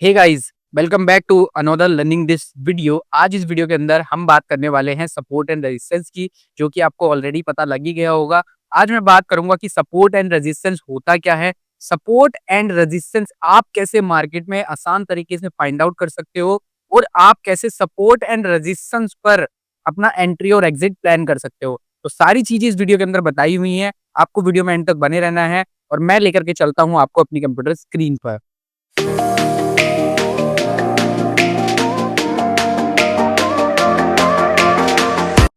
Hey guys, welcome back to another learning this video. आज इस video के अंदर हम बात करने वाले हैं सपोर्ट एंड रेजिस्टेंस की, जो कि आपको ऑलरेडी पता लग ही गया होगा। आज मैं बात करूंगा कि सपोर्ट एंड रेजिस्टेंस होता क्या है, सपोर्ट एंड रेजिस्टेंस आप कैसे मार्केट में आसान तरीके से फाइंड आउट कर सकते हो और आप कैसे सपोर्ट एंड रेजिस्टेंस पर अपना एंट्री और एग्जिट प्लान कर सकते हो। तो सारी चीजें इस वीडियो के अंदर बताई हुई हैं। आपको वीडियो में एंड तक बने रहना है और मैं लेकर के चलता हूँ आपको अपनी कंप्यूटर स्क्रीन पर।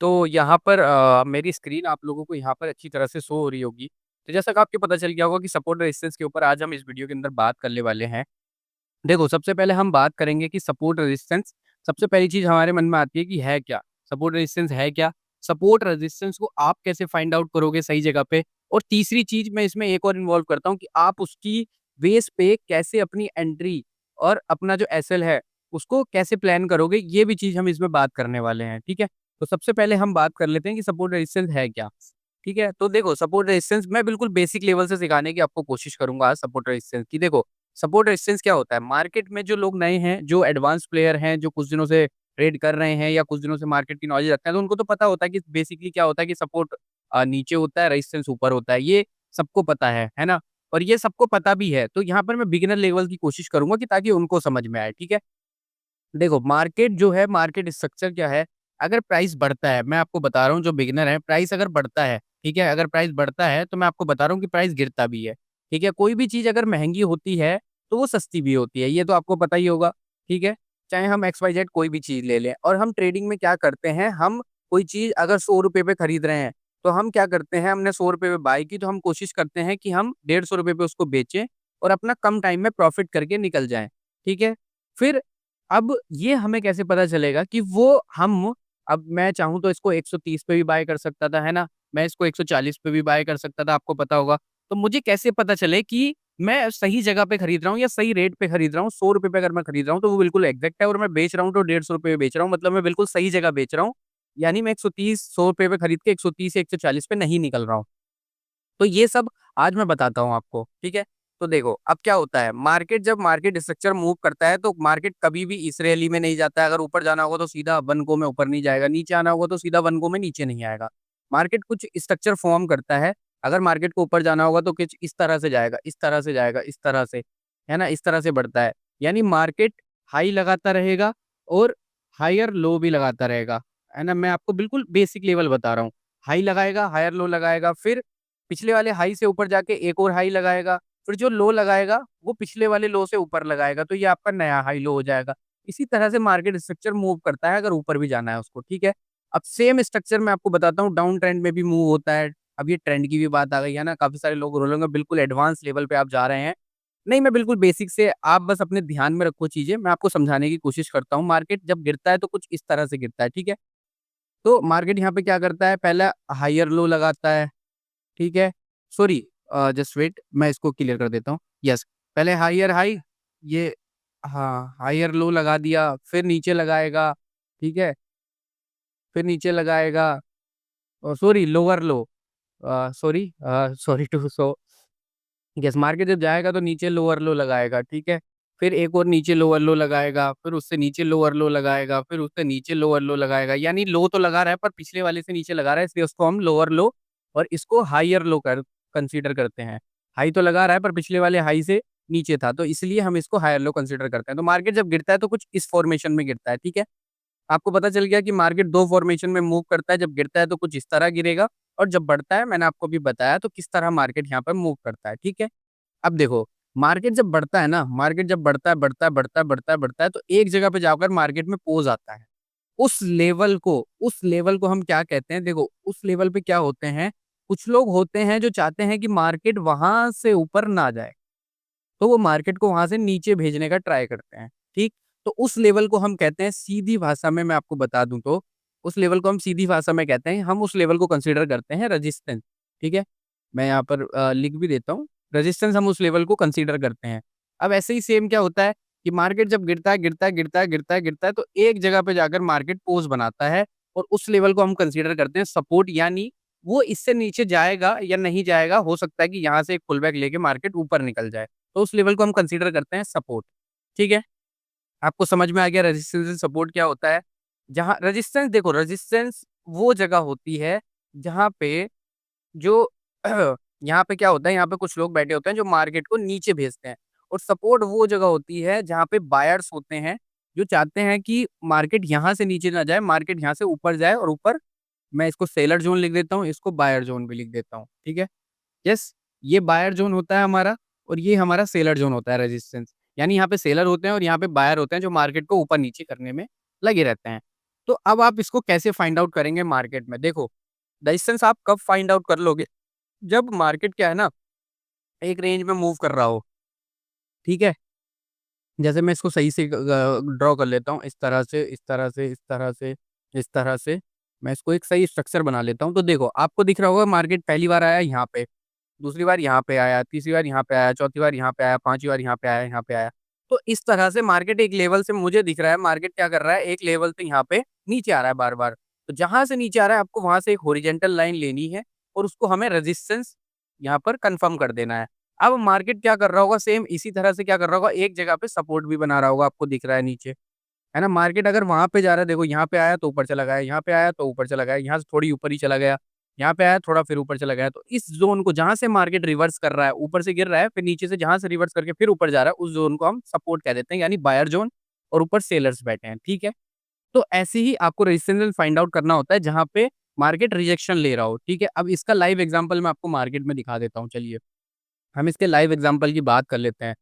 तो यहाँ पर मेरी स्क्रीन आप लोगों को यहाँ पर अच्छी तरह से शो हो रही होगी। तो जैसा कि आपको पता चल गया होगा कि सपोर्ट रेजिस्टेंस के ऊपर आज हम इस वीडियो के अंदर बात करने वाले हैं। देखो, सबसे पहले हम बात करेंगे कि सपोर्ट रेजिस्टेंस, सबसे पहली चीज़ हमारे मन में आती है कि है क्या? सपोर्ट रेजिस्टेंस है क्या? सपोर्ट रेजिस्टेंस को आप कैसे फाइंड आउट करोगे सही जगह पे? और तीसरी चीज़ मैं इसमें एक और इन्वॉल्व करता हूँ कि आप उसकी बेस पे कैसे अपनी एंट्री और अपना जो एसएल है, उसको कैसे प्लान करोगे? ये भी चीज़ हम इसमें बात करने वाले हैं, ठीक है? तो सबसे पहले हम बात कर लेते हैं कि सपोर्ट रेजिस्टेंस है क्या? ठीक है? तो देखो, सपोर्ट रेजिस्टेंस मैं बिल्कुल बेसिक लेवल से सिखाने की आपको कोशिश करूँगा आज सपोर्ट रेजिस्टेंस की। देखो, सपोर्ट रेजिस्टेंस क्या होता है? मार्केट में जो लोग नए हैं, जो एडवांस प्लेयर हैं, जो कुछ दिनों से ट्रेड कर रहे हैं या कुछ दिनों से मार्केट की नॉलेज रखते हैं, तो उनको तो पता होता है कि बेसिकली क्या होता है कि सपोर्ट नीचे होता है, रेजिस्टेंस ऊपर होता है। ये सबको पता है ना? और ये सबको पता भी है। तो यहाँ पर मैं बिगिनर लेवल की कोशिश करूँगा कि ताकि उनको समझ में आए, ठीक है? देखो, मार्केट जो है, मार्केट स्ट्रक्चर क्या है, अगर प्राइस बढ़ता है, मैं आपको बता रहा हूँ जो बिगिनर है, प्राइस अगर बढ़ता है, ठीक है? अगर प्राइस बढ़ता है, तो मैं आपको बता रहा हूँ कि प्राइस गिरता भी है, ठीक है? कोई भी चीज़ अगर महँगी होती है, तो वो सस्ती भी होती है, ये तो आपको पता ही होगा, ठीक है? चाहे हम एक्स वाई जेड कोई भी चीज़ ले लें और हम ट्रेडिंग में क्या करते हैं, हम कोई चीज़ अगर ₹100 पे खरीद रहे हैं, तो हम क्या करते हैं, हमने ₹100 पे बाय की, तो हम कोशिश करते हैं कि हम ₹150 पे उसको बेचें और अपना कम टाइम में प्रॉफ़िट करके निकल जाएँ, ठीक है? फिर अब ये हमें कैसे पता चलेगा कि वो हम अब मैं चाहूँ तो इसको 130 पे भी बाय कर सकता था, है ना? मैं इसको 140 पे भी बाय कर सकता था, आपको पता होगा। तो मुझे कैसे पता चले कि मैं सही जगह पे खरीद रहा हूँ या सही रेट पे खरीद रहा हूँ? ₹100 पे अगर मैं खरीद रहा हूँ, तो वो बिल्कुल एग्ज़ैक्ट है और मैं बेच रहा हूँ तो ₹150 पे बेच रहा हूँ, मतलब मैं बिल्कुल सही जगह बेच रहा हूँ। यानी मैं 130 ₹100 पे खरीद के 130 या 140 पे नहीं निकल रहा हूँ। तो ये सब आज मैं बताता हूँ आपको, ठीक है? तो देखो, अब क्या होता है, मार्केट जब मार्केट स्ट्रक्चर मूव करता है, तो मार्केट कभी भी इस रैली में नहीं जाता है। अगर ऊपर जाना होगा तो सीधा 1 गो में ऊपर नहीं जाएगा, नीचे आना होगा तो सीधा 1 गो में नीचे नहीं आएगा। मार्केट कुछ स्ट्रक्चर फ़ॉर्म करता है, अगर मार्केट को ऊपर जाना होगा तो कुछ इस तरह से जाएगा, इस तरह से जाएगा, इस तरह से, है ना? इस तरह से बढ़ता है। यानी मार्केट हाई लगाता रहेगा और हायर लो भी लगाता रहेगा, है ना? मैं आपको बिल्कुल बेसिक लेवल बता रहा हूँ। हाई लगाएगा, हायर लो लगाएगा, फिर पिछले वाले हाई से ऊपर जाके एक और हाई लगाएगा, फिर जो लो लगाएगा, वो पिछले वाले लो से ऊपर लगाएगा, तो ये आपका नया हाई लो हो जाएगा। इसी तरह से मार्केट स्ट्रक्चर मूव करता है, अगर ऊपर भी जाना है उसको, ठीक है? अब सेम स्ट्रक्चर मैं आपको बताता हूँ, डाउन ट्रेंड में भी मूव होता है। अब ये ट्रेंड की भी बात आ गई है ना, काफ़ी सारे लोग बोलेंगे बिल्कुल एडवांस लेवल पे आप जा रहे हैं। नहीं, मैं बिल्कुल बेसिक से, आप बस अपने ध्यान में रखो चीज़ें, मैं आपको समझाने की कोशिश करता हूँ। मार्केट जब गिरता है, तो कुछ इस तरह से गिरता है, ठीक है? तो मार्केट यहाँ पे क्या करता है, पहला हायर लो लगाता है, ठीक है? सॉरी, जस्ट वेट, मैं इसको क्लियर कर देता हूँ। यस, पहले हायर हाई, ये हाँ, हायर लो लगा दिया, फिर नीचे लगाएगा, ठीक है? फिर नीचे लगाएगा, sorry, lower low, sorry to so yes, market जब जाएगा तो नीचे लोअर लो लगाएगा, ठीक है? फिर एक और नीचे लोअर लो लगाएगा, फिर उससे नीचे लोअर लो लगाएगा, फिर उससे नीचे लोअर लो लगाएगा, यानी लो तो लगा रहा है पर पिछले वाले से नीचे लगा रहा है, इसलिए उसको हम लोअर लो और इसको हायर लो कर कंसीडर करते हैं। हाई तो लगा रहा है पर पिछले वाले हाई से नीचे था, तो इसलिए हम इसको हायर लो कंसीडर करते हैं। तो मार्केट जब गिरता है तो कुछ इस फॉर्मेशन में गिरता है, ठीक है? आपको पता चल गया कि मार्केट 2 फॉर्मेशन में मूव करता है, जब गिरता है तो कुछ इस तरह गिरेगा और जब बढ़ता है, मैंने आपको अभी बताया तो किस तरह मार्केट यहाँ पर मूव करता है, ठीक है? अब देखो, मार्केट जब बढ़ता है ना, मार्केट जब बढ़ता है, बढ़ता है, बढ़ता है, बढ़ता है, बढ़ता है, तो एक जगह पे जाकर मार्केट में पॉज़ आता है। उस लेवल को हम क्या कहते हैं? देखो, उस लेवल पे क्या होते हैं, कुछ लोग होते हैं जो चाहते हैं कि मार्केट वहाँ से ऊपर ना जाए, तो वो मार्केट को वहाँ से नीचे भेजने का ट्राई करते हैं, ठीक? तो उस लेवल को हम कहते हैं, सीधी भाषा में मैं आपको बता दूँ तो, उस लेवल को हम सीधी भाषा में कहते हैं, हम उस लेवल को कंसीडर करते हैं रेजिस्टेंस, ठीक है? मैं यहाँ पर लिख भी देता हूँ, रेजिस्टेंस हम उस लेवल को कंसीडर करते हैं। अब ऐसे ही सेम क्या होता है कि मार्केट जब गिरता है, गिरता है, गिरता है, गिरता है, गिरता है, तो एक जगह पे जाकर मार्केट पोज़ बनाता है और उस लेवल को हम कंसीडर करते हैं सपोर्ट, यानी वो इससे नीचे जाएगा या नहीं जाएगा, हो सकता है कि यहाँ से एक पुल बैक लेके मार्केट ऊपर निकल जाए। तो उस लेवल को हम कंसीडर करते हैं सपोर्ट। ठीक है? आपको समझ में आ गया रेजिस्टेंस एंड सपोर्ट क्या होता है? जहाँ रेजिस्टेंस देखो रेजिस्टेंस वो जगह होती है जहाँ पे जो यहाँ पे क्या होता है, यहाँ पे कुछ लोग बैठे होते हैं जो मार्केट को नीचे भेजते हैं और सपोर्ट वो जगह होती है जहाँ पे बायर्स होते हैं, जो चाहते हैं कि मार्केट यहाँ से नीचे ना जाए, मार्केट यहाँ से ऊपर जाए और ऊपर मैं इसको सेलर ज़ोन लिख देता हूँ, इसको बायर ज़ोन भी लिख देता हूँ, ठीक है? यस, ये बायर ज़ोन होता है हमारा और ये हमारा सेलर ज़ोन होता है रेजिस्टेंस। यानी यहाँ पे सेलर होते हैं और यहाँ पे बायर होते हैं जो मार्केट को ऊपर-नीचे करने में लगे रहते हैं। तो अब आप इसको कैसे फाइंड आउट करेंगे मार्केट में? देखो, रेजिस्टेंस आप कब फाइंड आउट कर लोगे? जब मार्केट क्या है ना, एक रेंज में मूव कर रहा हो, ठीक है? जैसे मैं इसको सही से ड्रॉ कर लेता हूँ, इस तरह से, इस तरह से, इस तरह से, इस तरह से, मैं इसको एक सही स्ट्रक्चर बना लेता हूँ। तो देखो, आपको दिख रहा होगा मार्केट पहली बार आया यहाँ पे, दूसरी बार यहाँ पे आया, तीसरी बार यहाँ पे आया, चौथी बार यहाँ पे आया, पाँचवीं बार यहाँ पे आया, यहाँ पे आया। तो इस तरह से मार्केट एक लेवल से मुझे दिख रहा है, मार्केट क्या कर रहा है, एक लेवल से यहाँ पे नीचे आ रहा है बार-बार। तो जहाँ से नीचे आ रहा है, आपको वहाँ से एक हॉरिज़ॉन्टल लाइन लेनी है और उसको हमें रेजिस्टेंस यहाँ पर कन्फर्म कर देना है। अब मार्केट क्या कर रहा होगा, सेम इसी तरह से क्या कर रहा होगा, एक जगह पे सपोर्ट भी बना रहा होगा, आपको दिख रहा है नीचे, है ना? मार्केट अगर वहाँ पे जा रहा है, देखो यहाँ पे आया तो ऊपर चला गया, यहाँ पे आया तो ऊपर चला गया, यहाँ से थोड़ी ऊपर ही चला गया, यहाँ पे आया थोड़ा फिर ऊपर चला गया। तो इस ज़ोन को जहाँ से मार्केट रिवर्स कर रहा है, ऊपर से गिर रहा है, फिर नीचे से जहाँ से रिवर्स करके फिर ऊपर जा रहा है, उस ज़ोन को हम सपोर्ट कह देते हैं, यानी बायर ज़ोन और ऊपर सेलर्स बैठे हैं, ठीक है? तो ऐसे ही आपको रेजिस्टेंस फाइंड आउट करना होता है, जहाँ पे मार्केट रिजेक्शन ले रहा हो, ठीक है? अब इसका लाइव एग्ज़ाम्पल मैं आपको मार्केट में दिखा देता हूँ, चलिए। हम इसके लाइव एग्ज़ाम्पल की बात कर लेते हैं,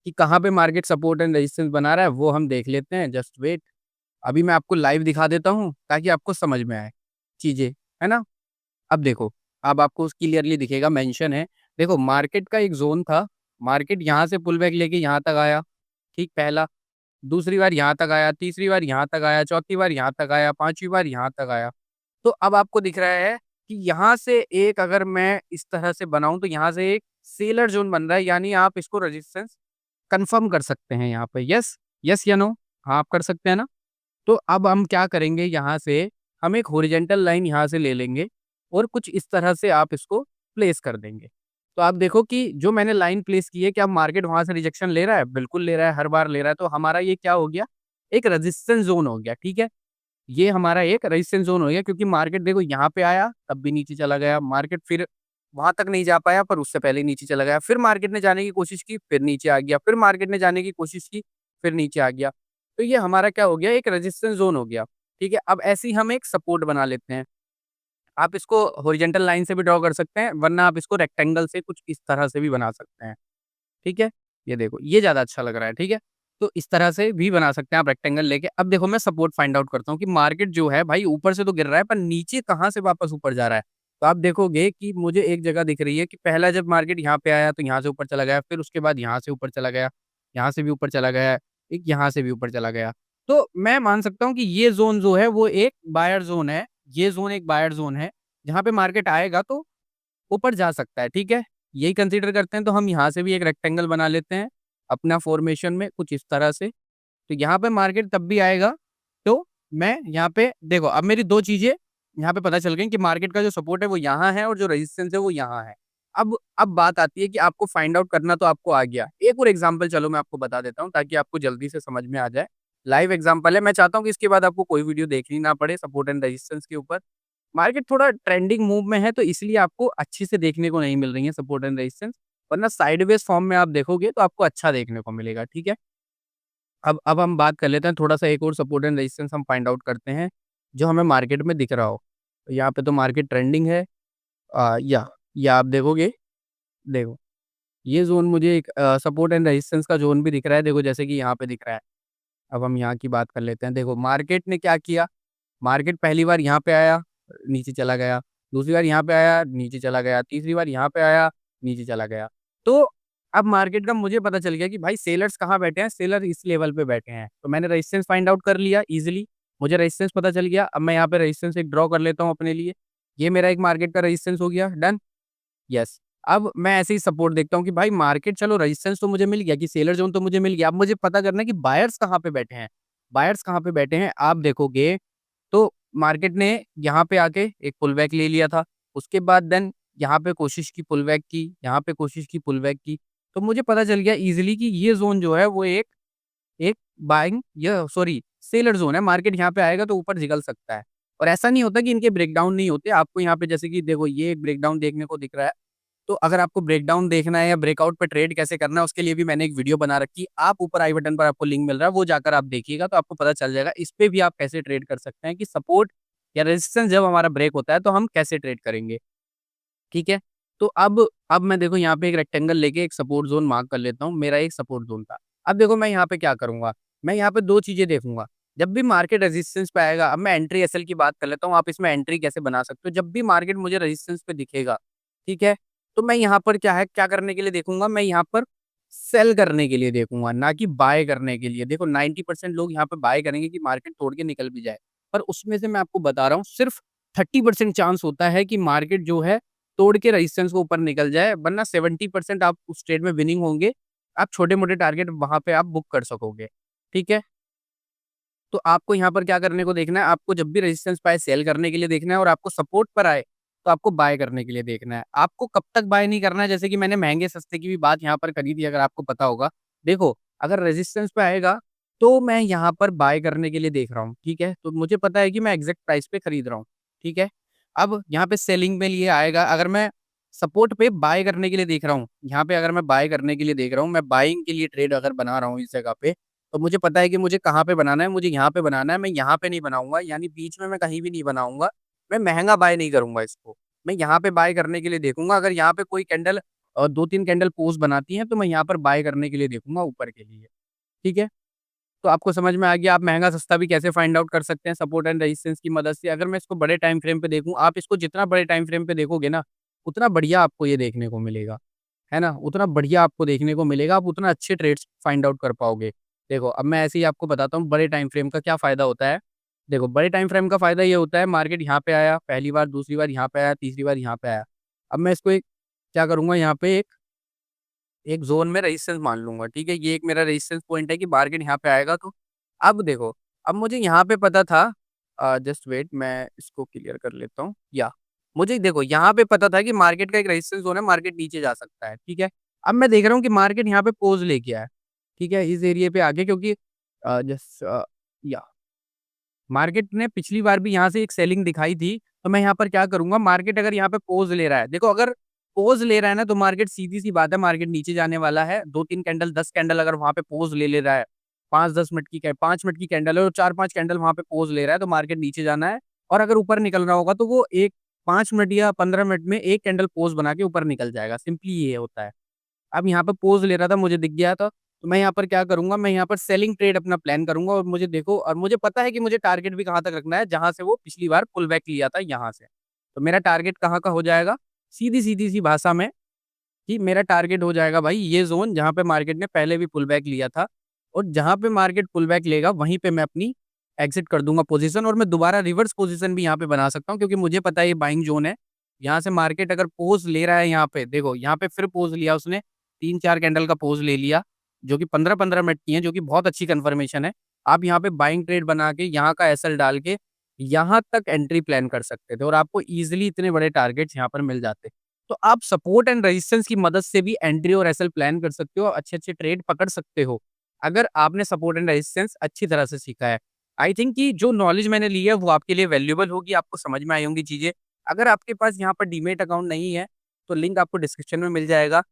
कि कहाँ पे मार्केट सपोर्ट एंड रेजिस्टेंस बना रहा है, वो हम देख लेते हैं, जस्ट वेट। अभी मैं आपको लाइव दिखा देता हूँ, ताकि आपको समझ में आए चीज़ें, है ना? अब देखो, अब आपको क्लियरली दिखेगा मेंशन है। देखो मार्केट का एक ज़ोन था, मार्केट यहाँ से पुल बैक लेके यहाँ तक आया, ठीक पहला, दूसरी बार यहाँ तक आया, तीसरी बार यहाँ तक आया, चौथी बार यहाँ तक आया, पाँचवीं बार यहाँ तक आया। तो अब आपको दिख रहा है कि यहाँ से एक अगर मैं इस तरह से बनाऊँ तो यहाँ से एक सेलर ज़ोन बन रहा है, यानी आप इसको रेजिस्टेंस कन्फर्म कर सकते हैं यहाँ पे। यस? यस या नो? हाँ, आप कर सकते हैं ना? तो अब हम क्या करेंगे यहाँ से, हम एक हॉरिज़ॉन्टल लाइन यहाँ से ले लेंगे और कुछ इस तरह से आप इसको प्लेस कर देंगे। तो आप देखो कि जो मैंने लाइन प्लेस की है, क्या मार्केट वहाँ से रिजेक्शन ले रहा है? बिल्कुल ले रहा है, हर बार ले रहा है। तो हमारा ये क्या हो गया? एक रेजिस्टेंस ज़ोन हो गया, ठीक है? ये हमारा एक रेजिस्टेंस ज़ोन हो गया, क्योंकि मार्केट देखो यहाँ पे आया, तब भी नीचे चला गया। मार्केट फिर वहाँ तक नहीं जा पाया, पर उससे पहले ही नीचे चला गया। फिर मार्केट ने जाने की कोशिश की, फिर नीचे आ गया। फिर मार्केट ने जाने की कोशिश की, फिर नीचे आ गया। तो ये हमारा क्या हो गया? एक रेजिस्टेंस ज़ोन हो गया, ठीक है? अब ऐसे ही हम एक सपोर्ट बना लेते हैं। आप इसको हॉरिज़ॉन्टल लाइन से भी ड्रॉ कर सकते हैं, वरना आप इसको रेक्टेंगल से कुछ इस तरह से भी बना सकते हैं। ठीक है? ये देखो, ये ज़्यादा अच्छा लग रहा है, ठीक है? तो इस तरह से भी बना सकते हैं आप रेक्टेंगल लेके। अब देखो मैं सपोर्ट फाइंड आउट करता हूँ कि मार्केट जो है भाई ऊपर से तो गिर रहा है, पर नीचे कहाँ से वापस ऊपर जा रहा है? तो आप देखोगे कि मुझे एक जगह दिख रही है कि पहला जब मार्केट यहाँ पे आया तो यहाँ से ऊपर चला गया, फिर उसके बाद यहाँ से ऊपर चला गया, यहाँ से भी ऊपर चला गया, एक यहाँ से भी ऊपर चला गया। तो मैं मान सकता हूँ कि ये ज़ोन जो है वो एक बायर ज़ोन है, ये ज़ोन एक बायर ज़ोन है, जहाँ पे मार्केट आएगा तो ऊपर जा सकता है, ठीक है? यही कंसीडर करते हैं तो हम यहाँ से भी एक रेक्टेंगल बना लेते हैं, अपना फ़ॉर्मेशन में कुछ इस तरह से। तो यहाँ पे मार्केट तब भी आएगा, तो मैं यहाँ पे देखो अब मेरी 2 चीज़ें यहाँ पे पता चल गई कि मार्केट का जो सपोर्ट है वो यहाँ है और जो रेजिस्टेंस है वो यहाँ है। अब बात आती है कि आपको फाइंड आउट करना तो आपको आ गया। एक और एग्ज़ाम्पल चलो मैं आपको बता देता हूँ ताकि आपको जल्दी से समझ में आ जाए। लाइव एग्ज़ाम्पल है, मैं चाहता हूँ कि इसके बाद आपको कोई वीडियो देखनी ना पड़े सपोर्ट एंड रेजिस्टेंस के ऊपर। मार्केट थोड़ा ट्रेंडिंग मूव में है तो इसलिए आपको अच्छी से देखने को नहीं मिल रही है सपोर्ट एंड रेजिस्टेंस, वरना साइडवेज़ फॉर्म में आप देखोगे तो आपको अच्छा देखने को मिलेगा, ठीक है? अब हम बात कर लेते हैं थोड़ा-सा एक और सपोर्ट एंड रेजिस्टेंस हम फाइंड आउट करते हैं, जो हमें मार्केट में दिख रहा हो। तो यहाँ पे तो मार्केट ट्रेंडिंग है या आप देखोगे, देखो ये ज़ोन मुझे एक सपोर्ट एंड रेजिस्टेंस का ज़ोन भी दिख रहा है, देखो जैसे कि यहाँ पे दिख रहा है। अब हम यहाँ की बात कर लेते हैं, देखो मार्केट ने क्या किया, मार्केट पहली बार यहाँ पे आया, नीचे चला गया, दूसरी बार यहाँ पे आया, नीचे चला गया, तीसरी बार यहाँ पे आया, नीचे चला गया। तो अब मार्केट का मुझे पता चल गया कि भाई सेलर्स कहाँ बैठे हैं, सेलर इस लेवल पे बैठे हैं। तो मैंने रेजिस्टेंस फाइंड आउट कर लिया ईज़िली, मुझे रेजिस्टेंस पता चल गया। अब मैं यहाँ पे रेजिस्टेंस एक ड्रॉ कर लेता हूँ अपने लिए। ये मेरा एक मार्केट का रेजिस्टेंस हो गया, डन? यस। अब मैं ऐसे ही सपोर्ट देखता हूँ कि भाई मार्केट चलो रेजिस्टेंस तो मुझे मिल गया कि सेलर ज़ोन तो मुझे मिल गया। अब मुझे पता करना है कि बायर्स कहाँ पे बैठे हैं। बायर्स कहाँ पे बैठे हैं, आप देखोगे तो मार्केट ने यहाँ पे आके एक पुल बैक ले लिया था। उसके बाद देन यहाँ पे कोशिश की पुल बैक की, यहाँ पे कोशिश की पुल बैक की। तो मुझे पता चल गया ईज़िली कि ये ज़ोन जो है वो एक एक बाइंग या सॉरी सेलर ज़ोन है, मार्केट यहाँ पे आएगा तो ऊपर निकल सकता है। और ऐसा नहीं होता कि इनके ब्रेकडाउन नहीं होते, आपको यहाँ पे जैसे कि देखो ये एक ब्रेकडाउन देखने को दिख रहा है, तो अगर आपको ब्रेकडाउन देखना है या ब्रेकआउट पे ट्रेड कैसे करना है, उसके लिए भी मैंने एक वीडियो बना रखी है। आप ऊपर आई बटन पर आपको लिंक मिल रहा है, वो जाकर आप देखिएगा तो आपको पता चल जाएगा। इस पे भी आप कैसे ट्रेड कर सकते हैं कि सपोर्ट या रेजिस्टेंस जब हमारा ब्रेक होता है, तो हम कैसे ट्रेड करेंगे, ठीक है? तो अब मैं देखो यहाँ पे एक रेक्टेंगल लेके एक सपोर्ट ज़ोन मार्क कर लेता हूँ, मेरा एक सपोर्ट ज़ोन था। अब देखो मैं यहाँ पे क्या करूँगा, मैं यहाँ पे 2 चीज़ें देखूँगा। जब भी मार्केट रेजिस्टेंस पे आएगा, अब मैं एंट्री एसएल की बात कर लेता हूँ, आप इसमें एंट्री कैसे बना सकते हो? जब भी मार्केट मुझे रेजिस्टेंस पे दिखेगा, ठीक है? तो मैं यहाँ पर क्या करने के लिए देखूँगा, मैं यहाँ पर सेल करने के लिए देखूँगा, ना कि बाय करने के लिए। देखो 90% लोग यहाँ पे बाय करेंगे कि मार्केट तोड़ के निकल भी जाए। पर उसमें से मैं आपको बता रहा हूँ सिर्फ 30% चांस होता है कि मार्केट जो है तोड़ के रेजिस्टेंस को ऊपर निकल जाए, वरना 70% आप उस ट्रेड में विनिंग होंगे। आप छोटे-मोटे टारगेट वहाँ पे आप बुक कर सकोगे, ठीक है? तो आपको यहाँ पर क्या करने को देखना है, आपको जब भी रेजिस्टेंस पाए सेल करने के लिए देखना है और आपको सपोर्ट पर आए, तो आपको बाय करने के लिए देखना है। आपको कब तक बाय नहीं करना है, जैसे कि मैंने महँगे-सस्ते की भी बात यहाँ पर करी थी अगर आपको पता होगा। देखो, अगर रेजिस्टेंस पे आएगा, तो मैं यहाँ पर बाय करने के लिए देख रहा हूँ, ठीक है? तो मुझे पता है कि मैं एग्ज़ैक्ट प्राइस पे खरीद रहा हूँ, ठीक है? अब यहाँ पे सेलिंग में लिए आएगा, अगर मैं सपोर्ट पे बाय करने के लिए देख रहा हूँ, यहाँ पे अगर मैं बाय करने के लिए देख रहा हूँ, मैं बाइंग के लिए ट्रेड अगर बना रहा हूँ इस जगह पे, तो मुझे पता है कि मुझे कहाँ पे बनाना है, मुझे यहाँ पे बनाना है, मैं यहाँ पे नहीं बनाऊँगा, यानी बीच में मैं कहीं भी नहीं बनाऊँगा। मैं महँगा बाय नहीं करूँगा इसको। मैं यहाँ पे बाय करने के लिए देखूँगा, अगर यहाँ पे कोई कैंडल 2-3 कैंडल पोज़ बनाती हैं, तो मैं यहाँ पर बाय करने के लिए देखूँगा ऊपर के लिए, ठीक है? तो आपको समझ में आ गया आप महँगा-सस्ता भी कैसे फाइंड आउट कर सकते हैं सपोर्ट एंड रेजिस्टेंस की मदद से। अगर मैं इसको बड़े टाइम फ्रेम पे देखूँ, आप इसको जितना बड़े टाइम फ्रेम पे देखोगे ना, उतना बढ़िया आपको ये देखने को मिलेगा। है ना? उतना बढ़िया आपको देखने को मिलेगा, आप उतना अच्छे ट्रेड्स फाइंड आउट कर पाओगे। देखो, अब मैं ऐसे ही आपको बताता हूँ बड़े टाइम फ्रेम का क्या फ़ायदा होता है। देखो, बड़े टाइम फ्रेम का फ़ायदा ये होता है मार्केट यहाँ पे आया, पहली बार, दूसरी बार यहाँ पे आया, तीसरी बार यहाँ पे आया। अब मैं इसको एक क्या करूँगा यहाँ पे एक एक ज़ोन में रेजिस्टेंस मान लूँगा, ठीक है? ये एक मेरा रेजिस्टेंस पॉइंट है कि मार्केट यहाँ पे आएगा तो अब देखो, अब मुझे यहाँ पे पता था जस्ट वेट मैं इसको क्लियर कर लेता हूँ या मुझे देखो यहाँ पे पता था कि मार्केट का एक रेजिस्टेंस ज़ोन है, मार्केट नीचे जा सकता है, ठीक है? अब मैं देख रहा हूँ कि मार्केट यहाँ पे पोज़ लेके आया है, ठीक है? इस एरिया पे आके क्योंकि या मार्केट ने पिछली बार भी यहाँ से एक सेलिंग दिखाई थी, तो मैं यहाँ पर क्या करूँगा मार्केट अगर यहाँ पे पोज़ ले रहा है देखो अगर पोज़ ले रहा है ना तो मार्केट सीधी-सी बात है मार्केट नीचे जाने वाला है। 2-3 कैंडल 10 कैंडल अगर वहाँ पे पोज़ ले रहा है, 5-10 मिनट की कै 5 मिनट की कैंडल है और 4-5 कैंडल वहाँ पे पोज़ ले रहा है तो मार्केट नीचे जाना है और अगर ऊपर निकल रहा होगा तो वो एक 5 मिनट या 15 मिनट में 1 कैंडल पोज़ बना के ऊपर निकल जाएगा, सिंपली ये होता है। अब यहाँ पे पोज़ ले रहा था, मुझे दिख गया था, तो मैं यहाँ पर क्या करूँगा, मैं यहाँ पर सेलिंग ट्रेड अपना प्लान करूँगा और मुझे देखो और मुझे पता है कि मुझे टारगेट भी कहाँ तक रखना है, जहाँ से वो पिछली बार पुल बैक लिया था, यहाँ से। तो मेरा टारगेट कहाँ का हो जाएगा, सीधी-सीधी सी भाषा में कि मेरा टारगेट हो जाएगा भाई ये ज़ोन जहाँ पे मार्केट ने पहले भी पुल बैक लिया था और जहाँ पे मार्केट पुल बैक लेगा, वहीं पे मैं अपनी एग्ज़िट कर दूँगा पोज़ीशन और मैं दोबारा रिवर्स पोज़ीशन भी यहाँ पे बना सकता हूँ क्योंकि मुझे पता है ये बाइंग ज़ोन है। यहाँ से मार्केट अगर पोज़ ले रहा है यहाँ पे, देखो यहाँ पे फिर पोज़ लिया उसने, 3-4 कैंडल का पोज़ ले लिया, जो कि 15-15 मिनट की है, जो कि बहुत अच्छी कन्फर्मेशन है। आप यहाँ पे बाइंग ट्रेड बना के, यहाँ का एसएल डाल के, यहाँ तक एंट्री प्लान कर सकते थे और आपको ईज़िली इतने बड़े टारगेट्स यहाँ पर मिल जाते। तो आप सपोर्ट एंड रेजिस्टेंस की मदद से भी एंट्री और एसएल प्लान कर सकते हो, अच्छे-अच्छे ट्रेड पकड़ सकते हो, अगर आपने सपोर्ट एंड रेजिस्टेंस अच्छी तरह से सीखा है। आई थिंक कि जो नॉलेज मैंने ली है वो आपके लिए वैल्यूएबल होगी, आपको समझ में आई होंगी चीज़ें। अगर आपके पास यहाँ पर डीमैट अकाउंट नहीं है, तो लिंक आपको डिस्क्रिप्शन में मिल जाएगा।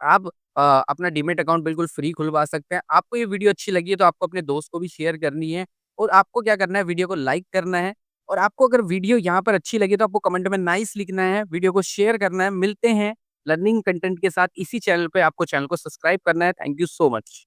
आप अपना डीमैट अकाउंट बिल्कुल फ्री खुलवा सकते हैं। आपको ये वीडियो अच्छी लगी है तो आपको अपने दोस्त को भी शेयर करनी है और आपको क्या करना है वीडियो को लाइक करना है और आपको अगर वीडियो यहाँ पर अच्छी लगी तो आपको कमेंट में नाइस लिखना है, वीडियो को शेयर करना है। मिलते हैं लर्निंग कंटेंट के साथ इसी चैनल पे, आपको चैनल को सब्सक्राइब करना है। Thank you so much.